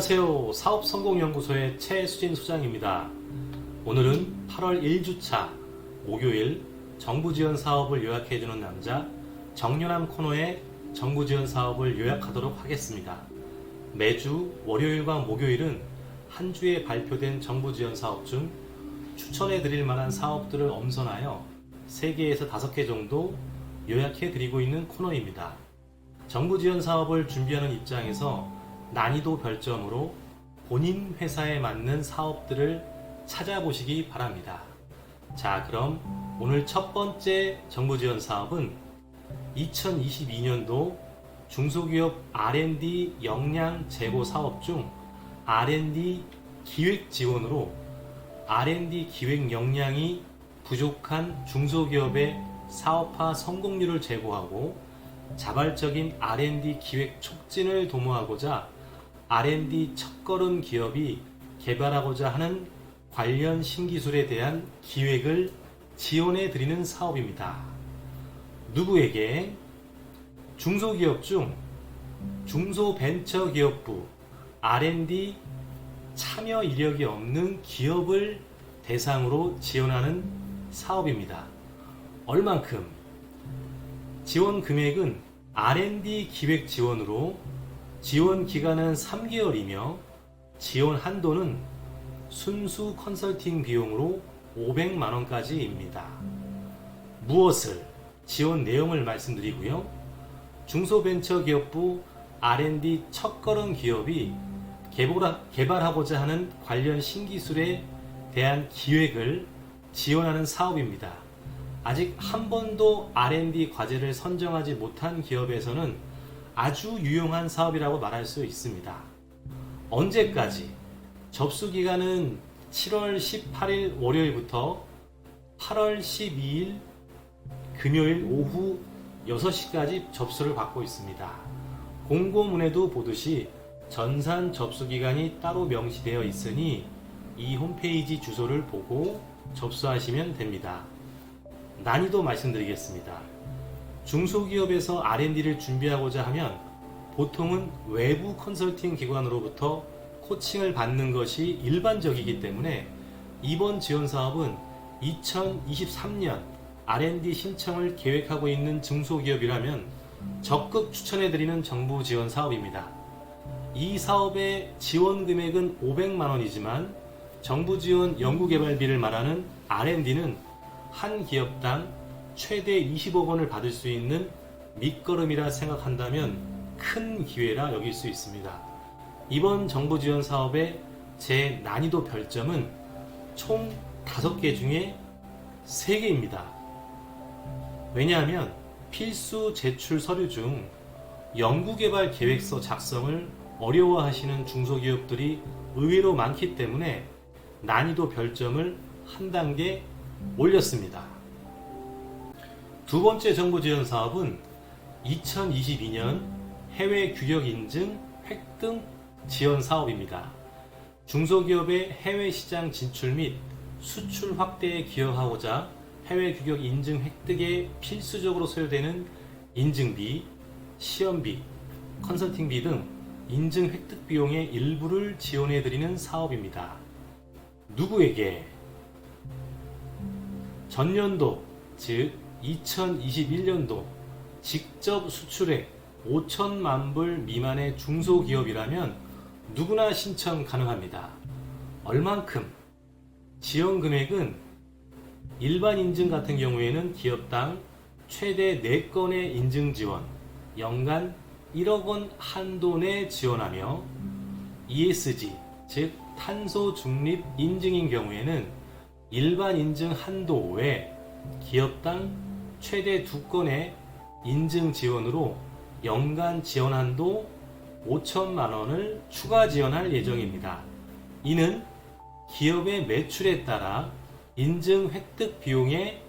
안녕하세요. 사업성공연구소의 최수진 소장입니다. 오늘은 8월 1주차 목요일 정부지원 사업을 요약해주는 남자 정연함 코너의 정부지원 사업을 요약하도록 하겠습니다. 매주 월요일과 목요일은 한 주에 발표된 정부지원 사업 중 추천해드릴 만한 사업들을 엄선하여 3개에서 5개 정도 요약해드리고 있는 코너입니다. 정부지원 사업을 준비하는 입장에서 난이도 별점으로 본인 회사에 맞는 사업들을 찾아보시기 바랍니다. 자, 그럼 오늘 첫 번째 정부지원 사업은 2022년도 중소기업 R&D 역량 제고 사업 중 R&D 기획 지원으로 R&D 기획 역량이 부족한 중소기업의 사업화 성공률을 제고하고 자발적인 R&D 기획 촉진을 도모하고자 R&D 첫걸음 기업이 개발하고자 하는 관련 신기술에 대한 기획을 지원해 드리는 사업입니다. 누구에게? 중소기업 중 중소벤처기업부 R&D 참여 이력이 없는 기업을 대상으로 지원하는 사업입니다. 얼만큼? 지원 금액은 R&D 기획 지원으로 지원 기간은 3개월이며 지원 한도는 순수 컨설팅 비용으로 500만원까지입니다. 무엇을? 지원 내용을 말씀드리고요. 중소벤처기업부 R&D 첫걸음 기업이 개발하고자 하는 관련 신기술에 대한 기획을 지원하는 사업입니다. 아직 한 번도 R&D 과제를 선정하지 못한 기업에서는 아주 유용한 사업이라고 말할 수 있습니다. 언제까지? 접수 기간은 7월 18일 월요일부터 8월 12일 금요일 오후 6시까지 접수를 받고 있습니다. 공고문에도 보듯이 전산 접수 기간이 따로 명시되어 있으니 이 홈페이지 주소를 보고 접수하시면 됩니다. 난이도 말씀드리겠습니다. 중소기업에서 R&D를 준비하고자 하면 보통은 외부 컨설팅 기관으로부터 코칭을 받는 것이 일반적이기 때문에 이번 지원 사업은 2023년 R&D 신청을 계획하고 있는 중소기업이라면 적극 추천해드리는 정부 지원 사업입니다. 이 사업의 지원 금액은 500만원이지만 정부 지원 연구개발비를 말하는 R&D는 한 기업당 최대 20억 원을 받을 수 있는 밑거름이라 생각한다면 큰 기회라 여길 수 있습니다. 이번 정부 지원 사업의 제 난이도 별점은 총 5개 중에 3개입니다. 왜냐하면 필수 제출 서류 중 연구개발 계획서 작성을 어려워하시는 중소기업들이 의외로 많기 때문에 난이도 별점을 한 단계 올렸습니다. 두 번째 정부 지원 사업은 2022년 해외 규격 인증 획득 지원 사업입니다. 중소기업의 해외 시장 진출 및 수출 확대에 기여하고자 해외 규격 인증 획득에 필수적으로 소요되는 인증비, 시험비, 컨설팅비 등 인증 획득 비용의 일부를 지원해 드리는 사업입니다. 누구에게? 전년도, 즉 2021년도 직접 수출액 5천만 불 미만의 중소기업이라면 누구나 신청 가능합니다. 얼만큼? 지원 금액은 일반 인증 같은 경우에는 기업당 최대 4건의 인증 지원, 연간 1억 원 한도 내 지원하며 ESG, 즉 탄소 중립 인증인 경우에는 일반 인증 한도 외 기업당 최대 2건의 인증 지원으로 연간 지원 한도 5천만 원을 추가 지원할 예정입니다. 이는 기업의 매출에 따라 인증 획득 비용의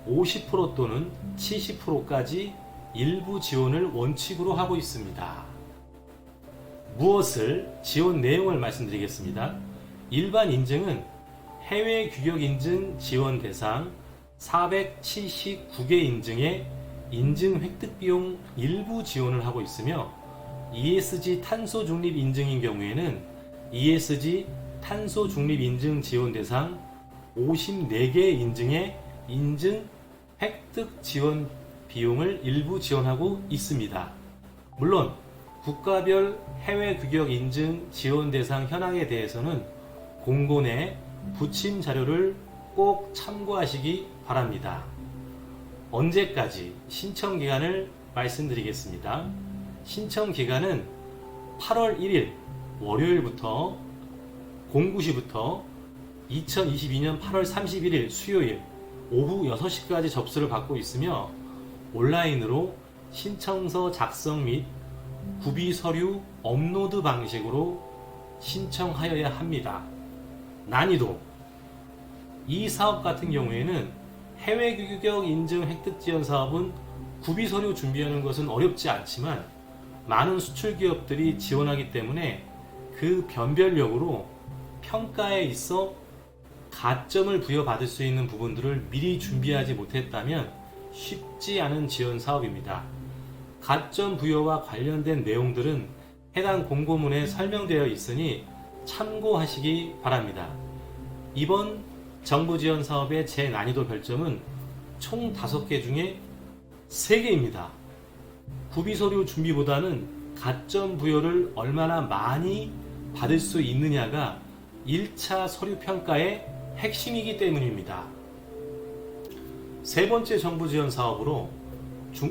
50% 또는 70%까지 일부 지원을 원칙으로 하고 있습니다. 무엇을? 지원 내용을 말씀드리겠습니다. 일반 인증은 해외 규격 인증 지원 대상 479개 인증에 인증 획득 비용 일부 지원을 하고 있으며 ESG 탄소 중립 인증인 경우에는 ESG 탄소 중립 인증 지원 대상 54개 인증의 인증 획득 지원 비용을 일부 지원하고 있습니다. 물론 국가별 해외 규격 인증 지원 대상 현황에 대해서는 공고내 부침 자료를 꼭 참고하시기 바랍니다. 언제까지 신청 기간을 말씀드리겠습니다. 신청 기간은 8월 1일 월요일부터 09시부터 2022년 8월 31일 수요일 오후 6시까지 접수를 받고 있으며 온라인으로 신청서 작성 및 구비 서류 업로드 방식으로 신청하여야 합니다. 난이도 이 사업 같은 경우에는 해외 규격 인증 획득 지원 사업은 구비 서류 준비하는 것은 어렵지 않지만 많은 수출 기업들이 지원하기 때문에 그 변별력으로 평가에 있어 가점을 부여받을 수 있는 부분들을 미리 준비하지 못했다면 쉽지 않은 지원 사업입니다. 가점 부여와 관련된 내용들은 해당 공고문에 설명되어 있으니 참고하시기 바랍니다. 이번 정부 지원 사업의 제 난이도 별점은 총 5개 중에 3개입니다. 구비 서류 준비보다는 가점 부여를 얼마나 많이 받을 수 있느냐가 1차 서류 평가의 핵심이기 때문입니다. 세 번째 정부 지원 사업으로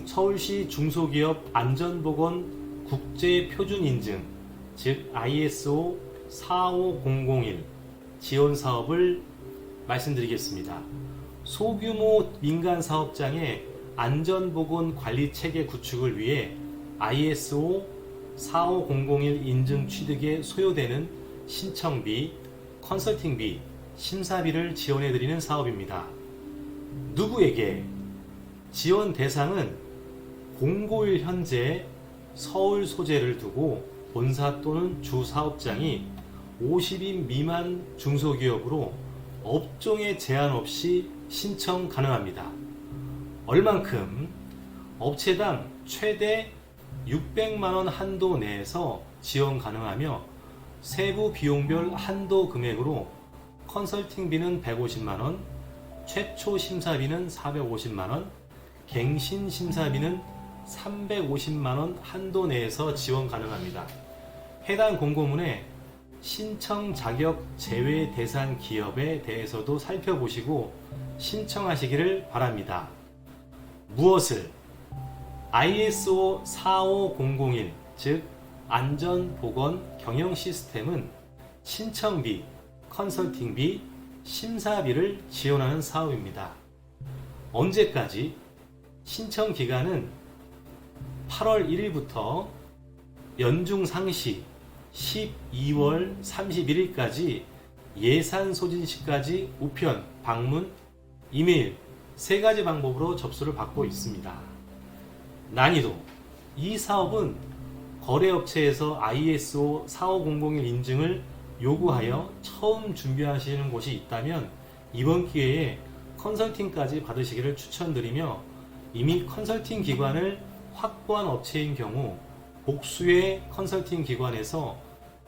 서울시 중소기업 안전보건 국제표준인증 즉 ISO 45001 지원 사업을 말씀드리겠습니다. 소규모 민간 사업장의 안전보건 관리 체계 구축을 위해 ISO 45001 인증 취득에 소요되는 신청비, 컨설팅비, 심사비를 지원해드리는 사업입니다. 누구에게? 지원 대상은 공고일 현재 서울 소재를 두고 본사 또는 주 사업장이 50인 미만 중소기업으로 업종에 제한 없이 신청 가능합니다. 얼만큼? 업체당 최대 600만원 한도 내에서 지원 가능하며 세부 비용별 한도 금액으로 컨설팅비는 150만원, 최초 심사비는 450만원, 갱신 심사비는 350만원 한도 내에서 지원 가능합니다. 해당 공고문에 신청 자격 제외 대상 기업에 대해서도 살펴보시고 신청하시기를 바랍니다. 무엇을? ISO 45001 즉 안전보건 경영 시스템은 신청비, 컨설팅비, 심사비를 지원하는 사업입니다. 언제까지? 신청 기간은 8월 1일부터 연중 상시 12월 31일까지 예산 소진 시까지 우편, 방문, 이메일 3가지 방법으로 접수를 받고 있습니다. 난이도 이 사업은 거래업체에서 ISO 45001 인증을 요구하여 처음 준비하시는 곳이 있다면 이번 기회에 컨설팅까지 받으시기를 추천드리며 이미 컨설팅 기관을 확보한 업체인 경우 복수의 컨설팅 기관에서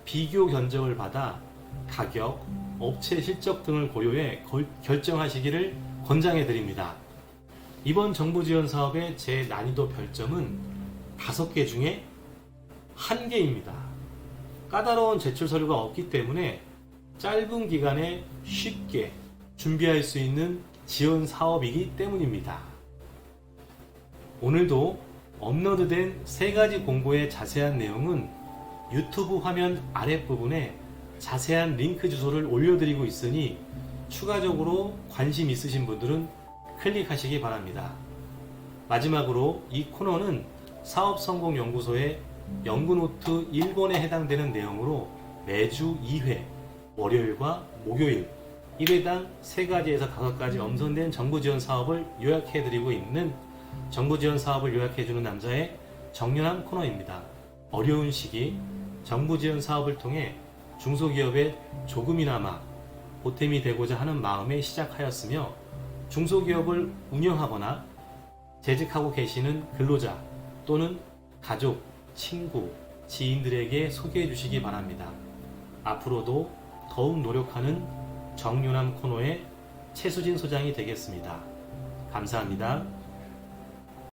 비교 견적을 받아 가격, 업체 실적 등을 고려해 결정하시기를 권장해 드립니다. 이번 정부 지원 사업의 제 난이도 별점은 5개 중에 1개입니다. 까다로운 제출 서류가 없기 때문에 짧은 기간에 쉽게 준비할 수 있는 지원 사업이기 때문입니다. 오늘도 업로드된 3가지 공고의 자세한 내용은 유튜브 화면 아랫부분에 자세한 링크 주소를 올려드리고 있으니 추가적으로 관심 있으신 분들은 클릭하시기 바랍니다. 마지막으로 이 코너는 사업성공연구소의 연구노트 1번에 해당되는 내용으로 매주 2회 월요일과 목요일 1회당 3가지에서 5가지 엄선된 정부지원 사업을 요약해드리고 있는 정부지원 사업을 요약해주는 남자의 정연한 코너입니다. 어려운 시기 정부지원 사업을 통해 중소기업에 조금이나마 보탬이 되고자 하는 마음에 시작하였으며 중소기업을 운영하거나 재직하고 계시는 근로자 또는 가족, 친구, 지인들에게 소개해 주시기 바랍니다. 앞으로도 더욱 노력하는 정유남 코너의 최수진 소장이 되겠습니다. 감사합니다.